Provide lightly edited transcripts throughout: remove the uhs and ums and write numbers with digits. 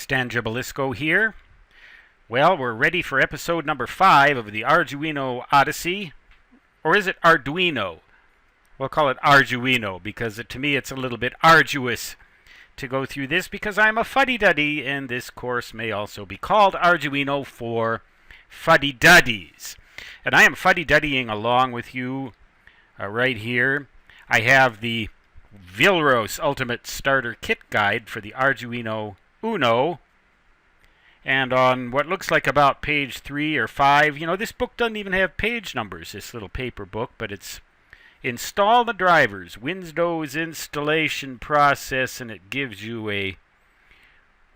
Stan Gibilisco here. Well, we're ready for episode number 5 of the Arduino Odyssey. Or is it Arduino? We'll call it Arduino because to me it's a little bit arduous to go through this because I'm a fuddy-duddy, and this course may also be called Arduino for fuddy-duddies. And I am fuddy-duddying along with you right here. I have the Vilros Ultimate Starter Kit Guide for the Arduino Uno. And on what looks like about page 3 or 5, you know, this book doesn't even have page numbers, this little paper book, but it's Install the Drivers, Windows Installation Process, and it gives you a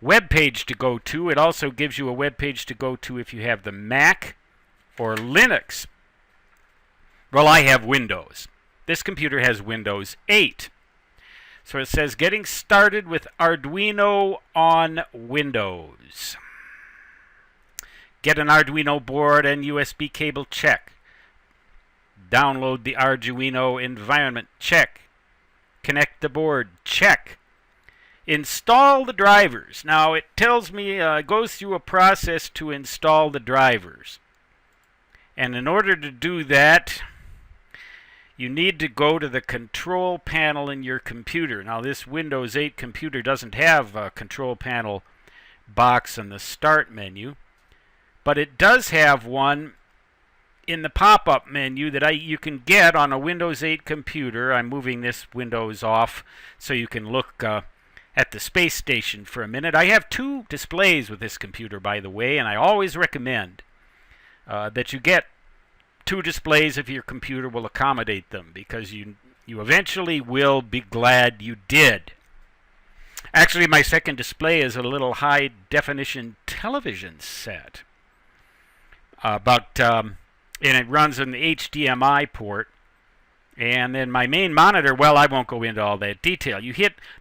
web page to go to. It also gives you a web page to go to if you have the Mac or Linux. Well, I have Windows. This computer has Windows 8. So it says, getting started with Arduino on Windows. Get an Arduino board and USB cable, check. Download the Arduino environment, check. Connect the board, check. Install the drivers. Now it tells me, it goes through a process to install the drivers. And in order to do that, you need to go to the control panel in your computer. Now this Windows 8 computer doesn't have a control panel box in the start menu, but it does have one in the pop-up menu that you can get on a Windows 8 computer. I'm moving this Windows off so you can look at the space station for a minute. I have 2 displays with this computer, by the way, and I always recommend that you get 2 displays if your computer will accommodate them, because you eventually will be glad you did. Actually, my second display is a little high-definition television set. And it runs on the HDMI port. And then my main monitor, well, I won't go into all that detail.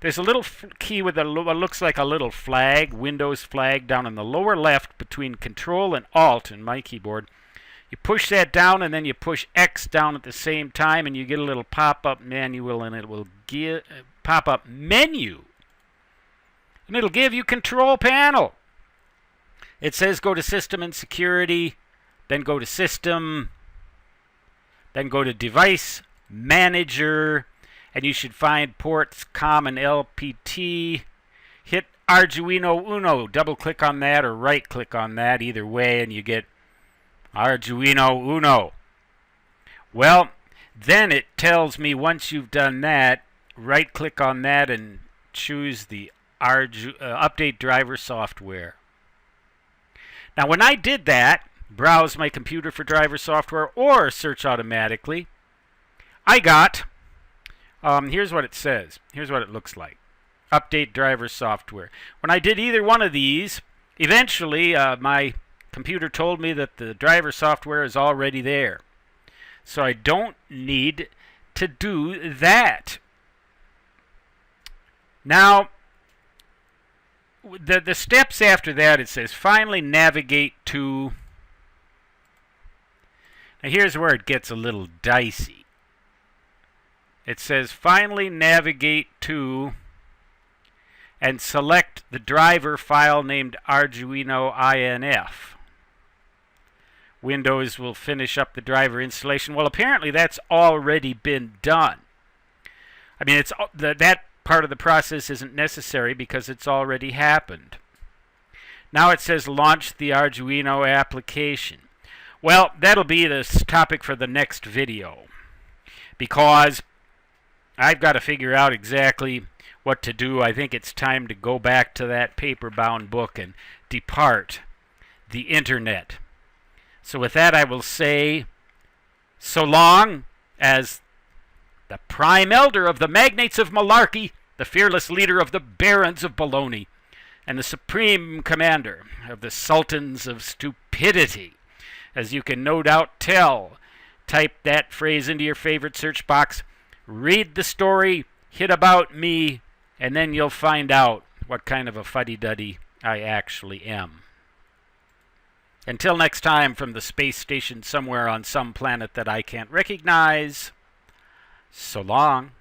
There's a little key with what looks like a little flag, Windows flag, down in the lower left between Control and Alt in my keyboard. You push that down, and then you push X down at the same time, and you get a little pop-up manual, and it will give pop-up menu. And it'll give you control panel. It says go to System and Security, then go to System, then go to Device Manager, and you should find ports COM and LPT. Hit Arduino Uno, double-click on that or right-click on that, either way, and you get Arduino Uno. Well, then it tells me once you've done that, right-click on that and choose the Update Driver Software. Now, when I did that, browse my computer for driver software or search automatically, I got, here's what it says. Here's what it looks like. Update Driver Software. When I did either one of these, eventually my computer told me that the driver software is already there. So I don't need to do that. Now, the steps after that, it says finally navigate to. Now here's where it gets a little dicey. It says finally navigate to and select the driver file named Arduino INF. Windows will finish up the driver installation. Well, apparently that's already been done. I mean, that part of the process isn't necessary because it's already happened. Now it says launch the Arduino application. Well, that'll be the topic for the next video, because I've got to figure out exactly what to do. I think it's time to go back to that paper-bound book and depart the internet. So with that, I will say so long as the prime elder of the magnates of malarkey, the fearless leader of the barons of baloney, and the supreme commander of the sultans of stupidity. As you can no doubt tell, type that phrase into your favorite search box, read the story, hit about me, and then you'll find out what kind of a fuddy-duddy I actually am. Until next time, from the space station somewhere on some planet that I can't recognize, so long.